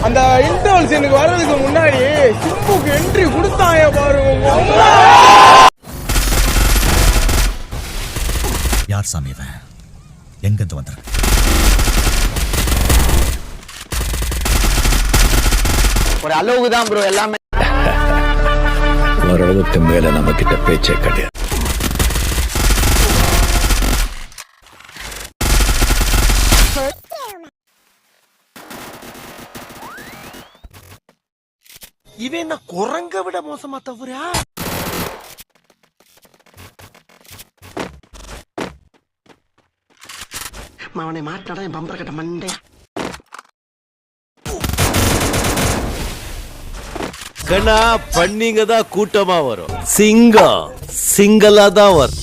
அந்த இன்டர்வல் சீனுக்கு வர்றதுக்கு முன்னாடி சிம்புக்கு என்ட்ரி கொடுத்தாங்க பாருங்க. யார் சாமி இவன்? எங்கிருந்து வந்தார்? ஒரு அளவுக்கு தான் ப்ரோ எல்லாமே. ஓரளவுக்கு மேல நம்ம கிட்ட பேச்சே கிடையாது. இவன் என்ன குரங்க விட மோசமா தவறா? அவனை மாட்டாடா என் பம்பர கட்ட மண்டையா. கண்ணா பண்ணிங்க தான் கூட்டமா வரும், சிங்கம் சிங்கலா தான் வரும்.